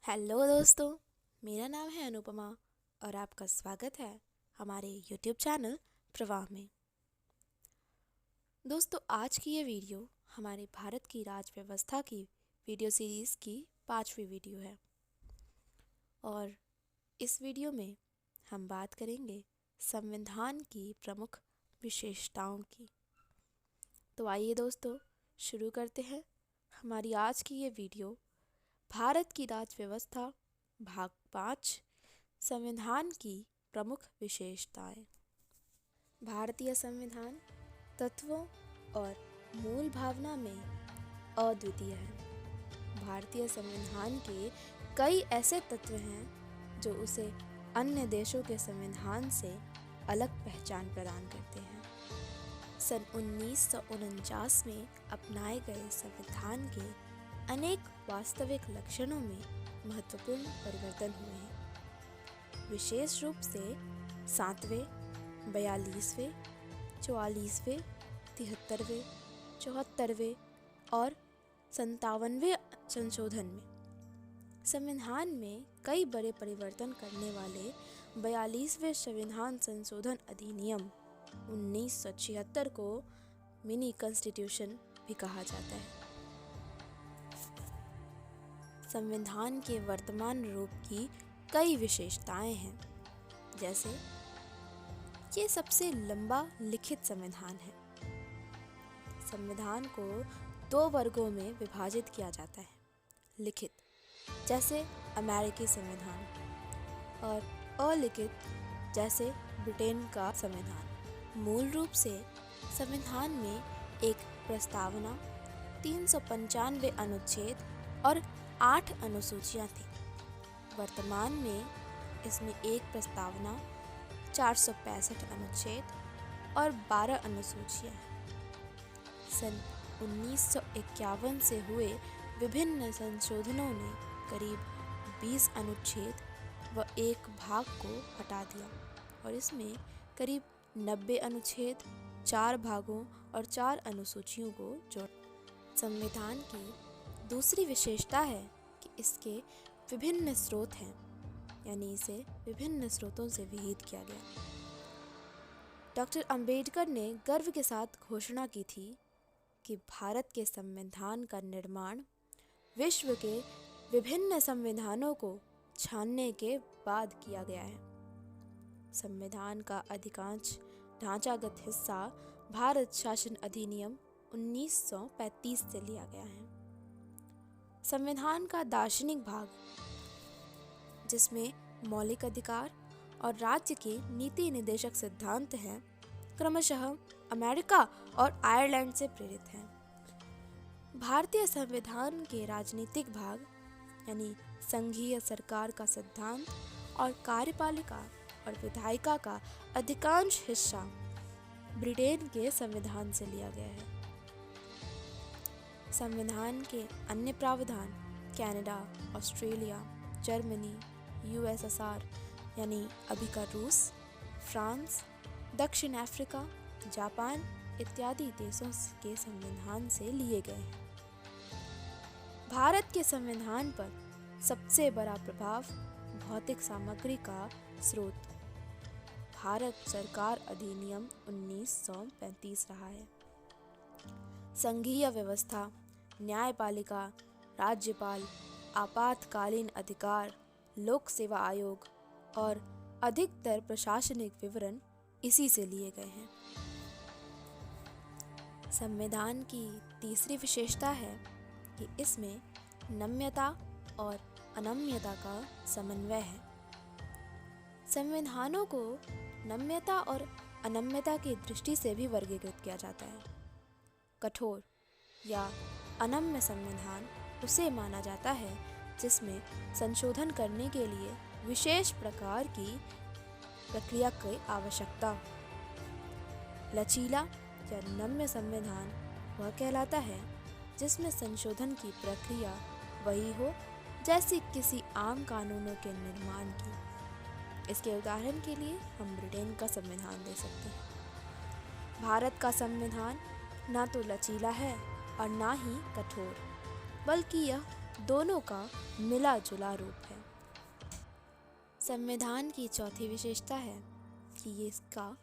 Hello दोस्तों, मेरा नाम है अनुपमा और आपका स्वागत है हमारे YouTube चैनल प्रवाह में। दोस्तों, आज की ये वीडियो हमारे भारत की राज व्यवस्था की वीडियो सीरीज़ की 5वीं वीडियो है और इस वीडियो में हम बात करेंगे संविधान की प्रमुख विशेषताओं की। तो आइए दोस्तों, शुरू करते हैं हमारी आज की ये वीडियो। भारत की राज व्यवस्था भाग 5, संविधान की प्रमुख विशेषताएं। भारतीय संविधान तत्वों और मूल भावना में अद्वितीय है। भारतीय संविधान के कई ऐसे तत्व हैं जो उसे अन्य देशों के संविधान से अलग पहचान प्रदान करते हैं। सन 1949 में अपनाए गए संविधान के अनेक वास्तविक लक्षणों में महत्वपूर्ण परिवर्तन हुए हैं। विशेष रूप से 7वें, 42वें, 44वें, 73वें, 74वें और 57वें संशोधन में संविधान में कई बड़े परिवर्तन करने वाले 42वें संविधान संशोधन अधिनियम 1976 को मिनी कॉन्स्टिट्यूशन भी कहा जाता है। संविधान के वर्तमान रूप की कई विशेषताएं हैं, जैसे ये सबसे लंबा लिखित संविधान है। संविधान को 2 वर्गों में विभाजित किया जाता है। लिखित जैसे अमेरिकी संविधान और अलिखित जैसे ब्रिटेन का संविधान। मूल रूप से संविधान में एक प्रस्तावना, 395 अनुच्छेद और 8 अनुसूचियां थी। वर्तमान में इसमें एक प्रस्तावना, 465 अनुच्छेद और 12 अनुसूचियां हैं। सन 1951 से हुए विभिन्न संशोधनों ने करीब 20 अनुच्छेद व एक भाग को हटा दिया और इसमें करीब 90 अनुच्छेद, 4 भागों और 4 अनुसूचियों को जोड़ा। संविधान की दूसरी विशेषता है कि इसके विभिन्न स्रोत हैं, यानी इसे विभिन्न स्रोतों से विहित किया गया। डॉक्टर अंबेडकर ने गर्व के साथ घोषणा की थी कि भारत के संविधान का निर्माण विश्व के विभिन्न संविधानों को छानने के बाद किया गया है। संविधान का अधिकांश ढांचागत हिस्सा भारत शासन अधिनियम 1935 से लिया गया है। संविधान का दार्शनिक भाग, जिसमें मौलिक अधिकार और राज्य के नीति निर्देशक सिद्धांत हैं, क्रमशः अमेरिका और आयरलैंड से प्रेरित हैं। भारतीय संविधान के राजनीतिक भाग यानी संघीय सरकार का सिद्धांत और कार्यपालिका और विधायिका का अधिकांश हिस्सा ब्रिटेन के संविधान से लिया गया है। संविधान के अन्य प्रावधान कनाडा, ऑस्ट्रेलिया, जर्मनी, यूएसएसआर यानी अभी का रूस, फ्रांस, दक्षिण अफ्रीका, जापान इत्यादि देशों के संविधान से लिए गए हैं। भारत के संविधान पर सबसे बड़ा प्रभाव भौतिक सामग्री का स्रोत भारत सरकार अधिनियम 1935 रहा है। संघीय व्यवस्था, न्यायपालिका, राज्यपाल, आपातकालीन अधिकार, लोक सेवा आयोग और अधिकतर प्रशासनिक विवरण इसी से लिए गए हैं। संविधान की तीसरी विशेषता है कि इसमें नम्यता और अनम्यता का समन्वय है। संविधानों को नम्यता और अनम्यता की दृष्टि से भी वर्गीकृत किया जाता है। कठोर या अनम्य संविधान उसे माना जाता है जिसमें संशोधन करने के लिए विशेष प्रकार की प्रक्रिया की आवश्यकता हो। लचीला या नम्य संविधान वह कहलाता है जिसमें संशोधन की प्रक्रिया वही हो जैसी किसी आम कानूनों के निर्माण की। इसके उदाहरण के लिए हम ब्रिटेन का संविधान दे सकते हैं। भारत का संविधान ना तो लचीला है और ना ही कठोर, बल्कि यह दोनों का मिला जुला रूप है। संविधान की चौथी विशेषता है कि ये इसका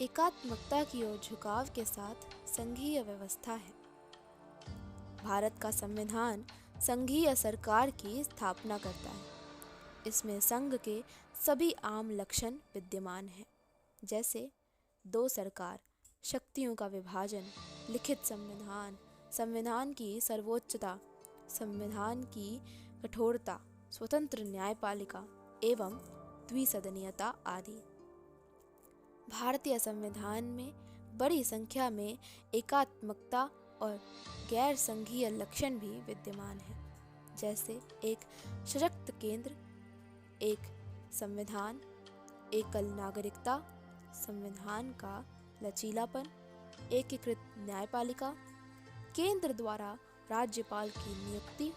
एकात्मकता की ओर झुकाव के साथ संघीय व्यवस्था है। भारत का संविधान संघीय सरकार की स्थापना करता है। इसमें संघ के सभी आम लक्षण विद्यमान हैं, जैसे दो सरकार, शक्तियों का विभाजन, लिखित संविधान, संविधान की सर्वोच्चता, संविधान की कठोरता, स्वतंत्र न्यायपालिका एवं द्विसदनीयता आदि। भारतीय संविधान में बड़ी संख्या में एकात्मकता और गैर संघीय लक्षण भी विद्यमान हैं, जैसे एक सशक्त केंद्र, एक संविधान, एकल नागरिकता, संविधान का लचीलापन, एकीकृत न्यायपालिका, केंद्र द्वारा राज्यपाल की नियुक्ति,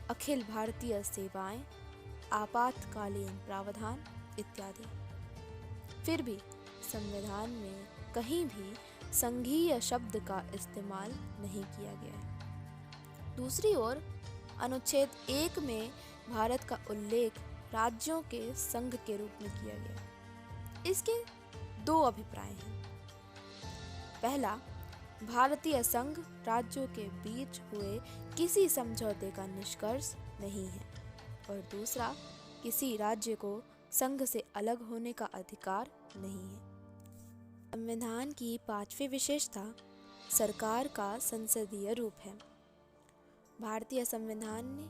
अखिल भारतीय सेवाएं, आपातकालीन प्रावधान इत्यादि। फिर भी संविधान में कहीं भी संघीय शब्द का इस्तेमाल नहीं किया गया है। दूसरी ओर अनुच्छेद 1 में भारत का उल्लेख राज्यों के संघ के रूप में किया गया है। इसके दो अभिप्राय हैं। पहला, भारतीय संघ राज्यों के बीच हुए किसी समझौते का निष्कर्ष नहीं है, और दूसरा, किसी राज्य को संघ से अलग होने का अधिकार नहीं है। संविधान की पांचवी विशेषता सरकार का संसदीय रूप है। भारतीय संविधान ने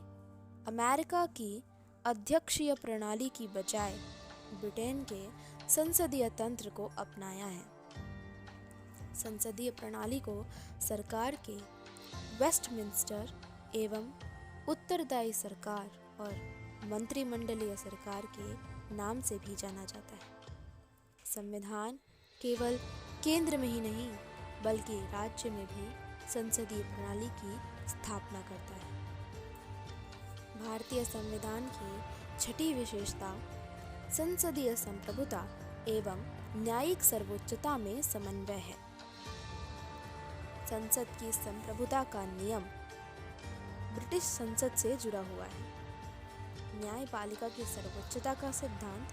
अमेरिका की अध्यक्षीय प्रणाली की बजाय ब्रिटेन के संसदीय तंत्र को अपनाया है। संसदीय प्रणाली को सरकार के वेस्टमिंस्टर एवं उत्तरदायी सरकार और मंत्रिमंडलीय सरकार के नाम से भी जाना जाता है। संविधान केवल केंद्र में ही नहीं बल्कि राज्य में भी संसदीय प्रणाली की स्थापना करता है। भारतीय संविधान की छठी विशेषता संसदीय संप्रभुता एवं न्यायिक सर्वोच्चता में समन्वय है। संसद की संप्रभुता का नियम ब्रिटिश संसद से जुड़ा हुआ है। न्यायपालिका की सर्वोच्चता का सिद्धांत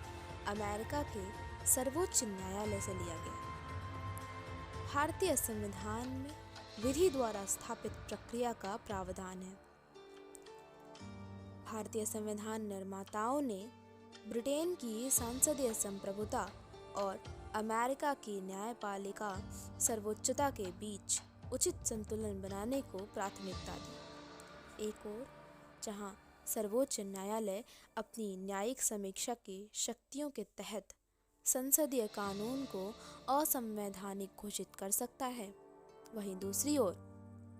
अमेरिका के सर्वोच्च न्यायालय से लिया गया। भारतीय संविधान में विधि द्वारा स्थापित प्रक्रिया का प्रावधान है। भारतीय संविधान निर्माताओं ने ब्रिटेन की संसदीय संप्रभुता और अमेरिका की न्यायपालिका सर्वोच्चता के बीच उचित संतुलन बनाने को प्राथमिकता दी। एक ओर जहां सर्वोच्च न्यायालय अपनी न्यायिक समीक्षा की शक्तियों के तहत संसदीय कानून को असंवैधानिक घोषित कर सकता है, वहीं दूसरी ओर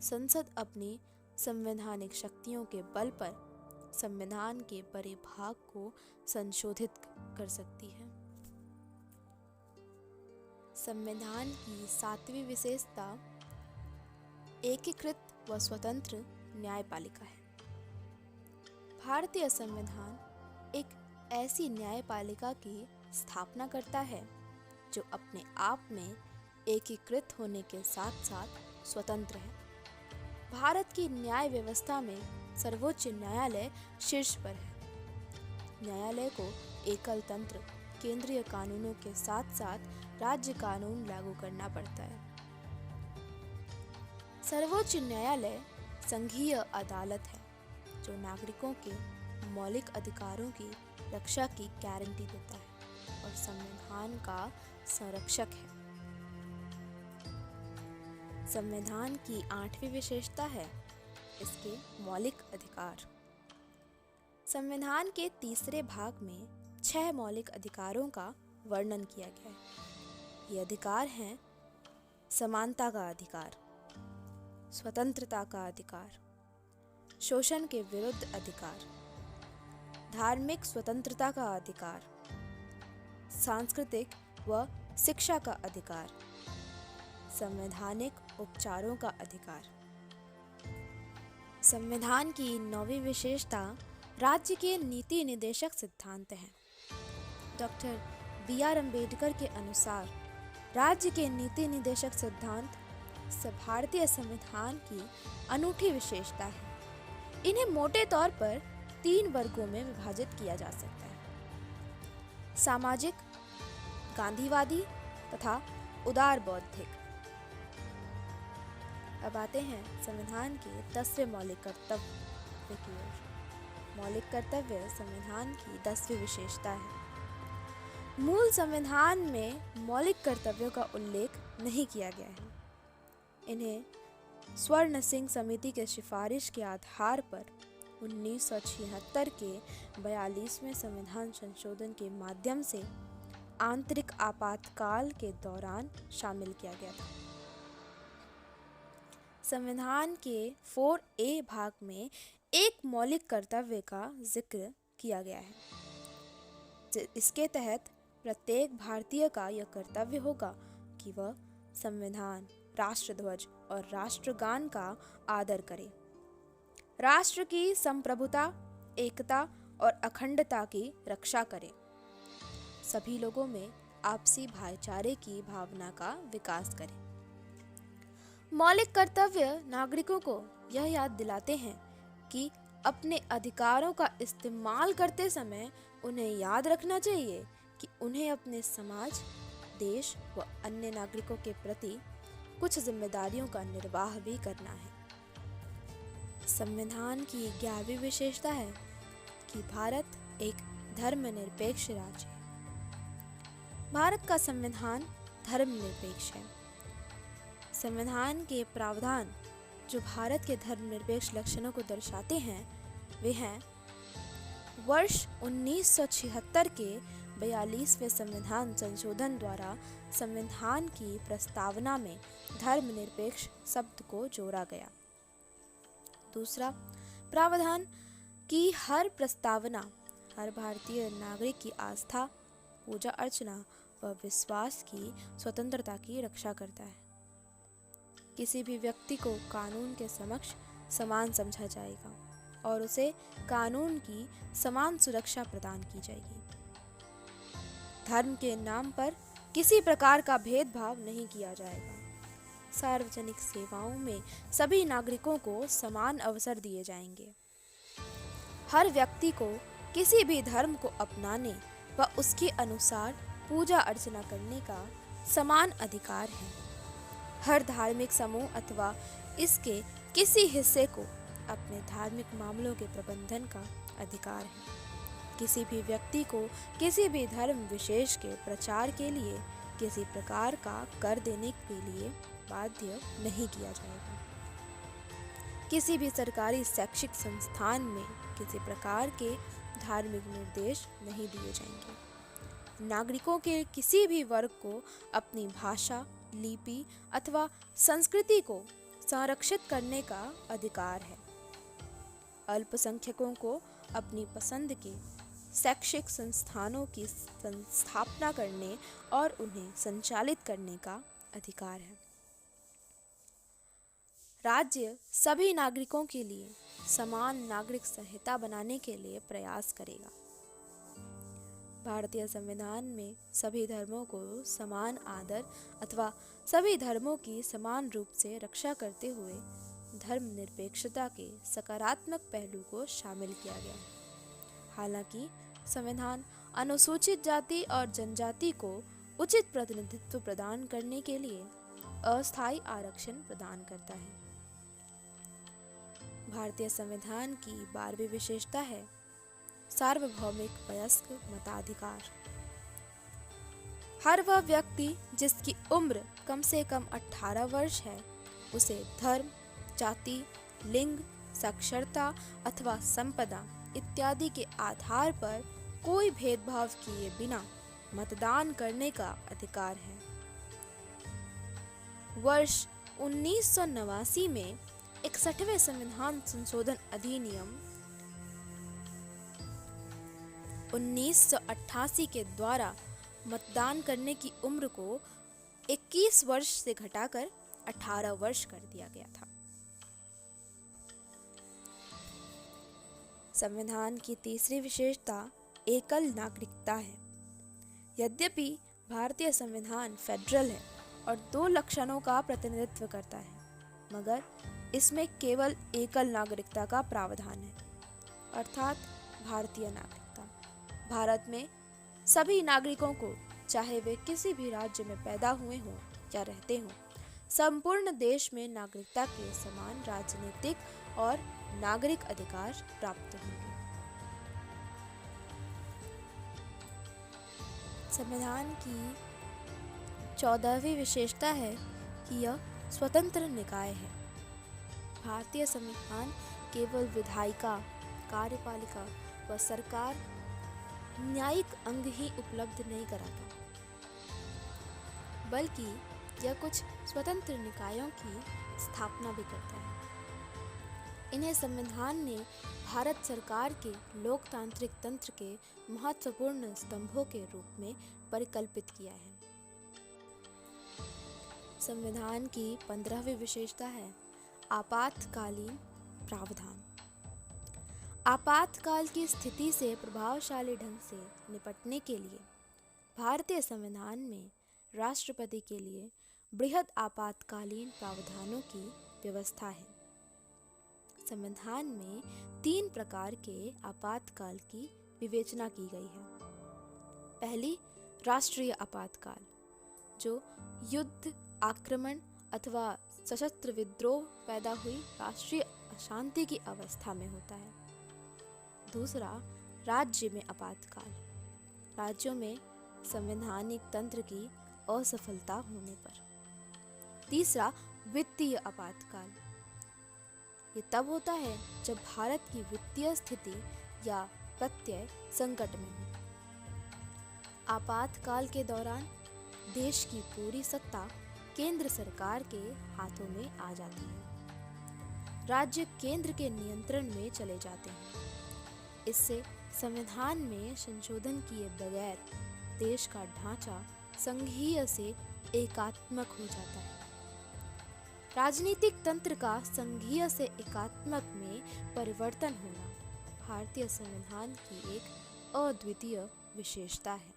संसद अपनी संवैधानिक शक्तियों के बल पर संविधान के बड़े भाग को संशोधित कर सकती है। संविधान की सातवीं विशेषता एकीकृत व स्वतंत्र न्यायपालिका है। भारतीय संविधान एक ऐसी न्यायपालिका की स्थापना करता है जो अपने आप में एकीकृत होने के साथ साथ स्वतंत्र है। भारत की न्याय व्यवस्था में सर्वोच्च न्यायालय शीर्ष पर है। न्यायालय को एकल तंत्र, केंद्रीय कानूनों के साथ साथ राज्य कानून लागू करना पड़ता है। सर्वोच्च न्यायालय संघीय अदालत है जो नागरिकों के मौलिक अधिकारों की रक्षा की गारंटी देता है और संविधान का संरक्षक है। संविधान की आठवीं विशेषता है इसके मौलिक अधिकार। संविधान के तीसरे भाग में 6 मौलिक अधिकारों का वर्णन किया गया है। ये अधिकार हैं समानता का अधिकार, स्वतंत्रता का अधिकार, शोषण के विरुद्ध अधिकार, धार्मिक स्वतंत्रता का अधिकार, सांस्कृतिक व शिक्षा का अधिकार, संवैधानिक उपचारों का अधिकार। संविधान की 9वीं विशेषता राज्य के नीति निदेशक सिद्धांत हैं। Doctor B.R. अम्बेडकर के अनुसार राज्य के नीति निदेशक सिद्धांत भारतीय संविधान की अनूठी विशेषता है। इन्हें मोटे तौर पर 3 वर्गों में विभाजित किया जा सकता है: सामाजिक, गांधीवादी तथा उदार बौद्धिक। अब आते हैं संविधान के 10वें मौलिक कर्तव्य की ओर। मौलिक कर्तव्य संविधान की 10वीं विशेषता है। मूल संविधान में मौलिक कर्तव्यों का उल्लेख नहीं किया गया है। इन्हें स्वर्ण सिंह समिति के सिफारिश के आधार पर 1976 के 42वें संविधान संशोधन के माध्यम से आंतरिक आपातकाल के दौरान शामिल किया गया था। संविधान के 4A भाग में एक मौलिक कर्तव्य का जिक्र किया गया है। इसके तहत प्रत्येक भारतीय का यह कर्तव्य होगा कि वह संविधान, राष्ट्रध्वज और राष्ट्रगान का आदर करे, राष्ट्र की संप्रभुता, एकता और अखंडता की रक्षा करे, सभी लोगों में आपसी भाईचारे की भावना का विकास करे। मौलिक कर्तव्य नागरिकों को यह याद दिलाते हैं कि अपने अधिकारों का इस्तेमाल करते समय उन्हें याद रखना चाहिए कि उन्हें अपने समाज, देश व अन्य नागरिकों के प्रति कुछ जिम्मेदारियों का निर्वाह भी करना है। संविधान की 11वीं विशेषता है कि भारत एक धर्मनिरपेक्ष राज्य है। भारत का संविधान धर्मनिरपेक्ष है। संविधान के प्रावधान जो भारत के धर्मनिरपेक्ष लक्षणों को दर्शाते हैं वे हैं: वर्ष 1976 के 42वें संविधान संशोधन द्वारा संविधान की प्रस्तावना में धर्मनिरपेक्ष शब्द को जोड़ा गया। दूसरा, प्रावधान की हर प्रस्तावना हर भारतीय नागरिक की आस्था, पूजा अर्चना व विश्वास की स्वतंत्रता की रक्षा करता है। किसी भी व्यक्ति को कानून के समक्ष समान समझा जाएगा और उसे कानून की समान सुरक्षा प्रदान की जाएगी। धर्म के नाम पर किसी प्रकार का भेदभाव नहीं किया जाएगा। सार्वजनिक सेवाओं में सभी नागरिकों को समान अवसर दिए जाएंगे। हर व्यक्ति को किसी भी धर्म को अपनाने व उसके अनुसार पूजा अर्चना करने का समान अधिकार है। हर धार्मिक समूह अथवा इसके किसी हिस्से को अपने धार्मिक मामलों के प्रबंधन का अधिकार है। किसी भी व्यक्ति को किसी भी धर्म विशेष के प्रचार के लिए किसी प्रकार का कर देने के लिए बाध्य नहीं किया जाएगा। किसी भी सरकारी शैक्षिक संस्थान में किसी प्रकार के धार्मिक निर्देश नहीं दिए जाएंगे। नागरिकों के किसी भी वर्ग को अपनी भाषा, लिपि अथवा संस्कृति को संरक्षित करने का अधिकार है। अल्पसंख्यकों को अपनी पसंद के शैक्षिक संस्थानों की स्थापना करने और उन्हें संचालित करने का अधिकार है। राज्य सभी नागरिकों के लिए समान नागरिक संहिता बनाने के लिए प्रयास करेगा। भारतीय संविधान में सभी धर्मों को समान आदर अथवा सभी धर्मों की समान रूप से रक्षा करते हुए धर्मनिरपेक्षता के सकारात्मक पहलू को शामिल किया गया है। हालांकि संविधान अनुसूचित जाति और जनजाति को उचित प्रतिनिधित्व प्रदान करने के लिए अस्थायी आरक्षण प्रदान करता है। भारतीय संविधान की 12वीं विशेषता है सार्वभौमिक वयस्क मताधिकार। हर वह व्यक्ति जिसकी उम्र कम से कम 18 वर्ष है उसे धर्म, जाति, लिंग, साक्षरता अथवा संपदा इत्यादि के आधार पर कोई भेदभाव किए बिना मतदान करने का अधिकार है। वर्ष 1989 में 61वें संविधान संशोधन अधिनियम 1988 के द्वारा मतदान करने की उम्र को 21 वर्ष से घटाकर 18 वर्ष कर दिया गया था। संविधान की तीसरी विशेषता एकल नागरिकता है। यद्यपि भारतीय संविधान फेडरल है और 2 लक्षणों का प्रतिनिधित्व करता है, मगर इसमें केवल एकल नागरिकता का प्रावधान है, अर्थात भारतीय नागरिकता। भारत में सभी नागरिकों को, चाहे वे किसी भी राज्य में पैदा हुए हों या रहते हों, संपूर्ण देश में नागरिकता के समान राजनीतिक और नागरिक अधिकार प्राप्त होंगे। संविधान की 14वीं विशेषता है कि यह स्वतंत्र निकाय है। भारतीय संविधान केवल विधायिका, कार्यपालिका व सरकार न्यायिक अंग ही उपलब्ध नहीं कराता, बल्कि यह कुछ स्वतंत्र निकायों की स्थापना भी करता है। इन्हें संविधान ने भारत सरकार के लोकतांत्रिक तंत्र के महत्वपूर्ण स्तंभों के रूप में परिकल्पित किया है। संविधान की 15वीं विशेषता है आपातकालीन प्रावधान। आपातकाल की स्थिति से प्रभावशाली ढंग से निपटने के लिए भारतीय संविधान में राष्ट्रपति के लिए बृहद आपातकालीन प्रावधानों की व्यवस्था है। संविधान में 3 प्रकार के आपातकाल की विवेचना की गई है। पहली, राष्ट्रीय आपातकाल, जो युद्ध, आक्रमण अथवा सशस्त्र विद्रोह पैदा हुई राष्ट्रीय अशांति की अवस्था में होता है। दूसरा, राज्य में आपातकाल, राज्यों में संवैधानिक तंत्र की असफलता होने पर। तीसरा, वित्तीय आपातकाल, ये तब होता है जब भारत की वित्तीय स्थिति या प्रत्यय संकट में हो। आपातकाल के दौरान देश की पूरी सत्ता केंद्र सरकार के हाथों में आ जाती है। राज्य केंद्र के नियंत्रण में चले जाते हैं। इससे संविधान में संशोधन किए बगैर देश का ढांचा संघीय से एकात्मक हो जाता है। राजनीतिक तंत्र का संघीय से एकात्मक में परिवर्तन होना भारतीय संविधान की एक अद्वितीय विशेषता है।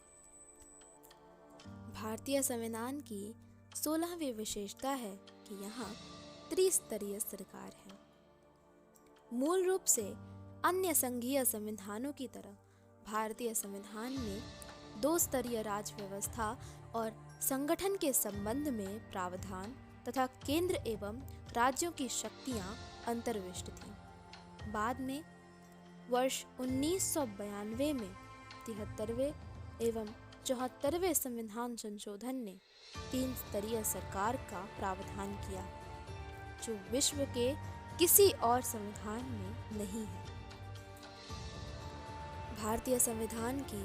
भारतीय संविधान की 16वीं विशेषता है कि यहाँ त्रिस्तरीय सरकार है। मूल रूप से अन्य संघीय संविधानों की तरह भारतीय संविधान में 2 स्तरीय राज व्यवस्था और संगठन के संबंध में प्रावधान तथा केंद्र एवं राज्यों की शक्तियां अंतर्विष्ट थीं। बाद में वर्ष 1992 में 73वें एवं 74वें संविधान संशोधन ने 3 स्तरीय सरकार का प्रावधान किया, जो विश्व के किसी और संविधान में नहीं है। भारतीय संविधान की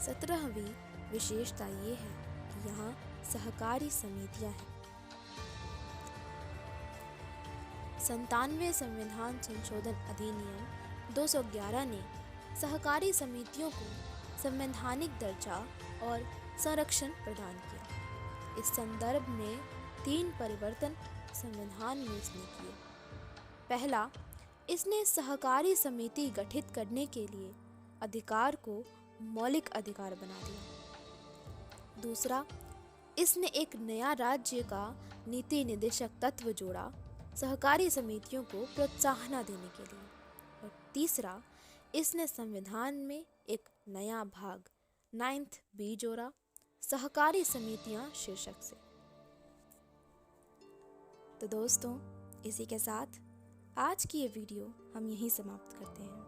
17वीं विशेषता ये है कि यहाँ सहकारी समितियां हैं। 97वें संविधान संशोधन अधिनियम 211 ने सहकारी समितियों को संवैधानिक दर्जा और संरक्षण प्रदान किया। इस संदर्भ में 3 परिवर्तन संविधान में इसने किए। पहला, इसने सहकारी समिति गठित करने के लिए अधिकार को मौलिक अधिकार बना दिया। दूसरा, इसने एक नया राज्य का नीति निदेशक तत्व जोड़ा सहकारी समितियों को प्रोत्साहन देने के लिए। और तीसरा, इसने संविधान में एक नया भाग 9th B जोड़ा, सहकारी समितियां शीर्षक से। तो दोस्तों, इसी के साथ आज की ये वीडियो हम यहीं समाप्त करते हैं।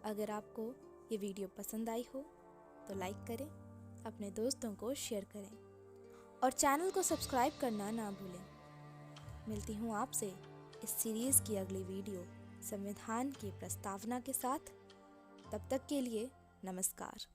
अगर आपको ये वीडियो पसंद आई हो तो लाइक करें, अपने दोस्तों को शेयर करें और चैनल को सब्सक्राइब करना ना भूलें। मिलती हूँ आपसे इस सीरीज़ की अगली वीडियो संविधान की प्रस्तावना के साथ। तब तक के लिए नमस्कार।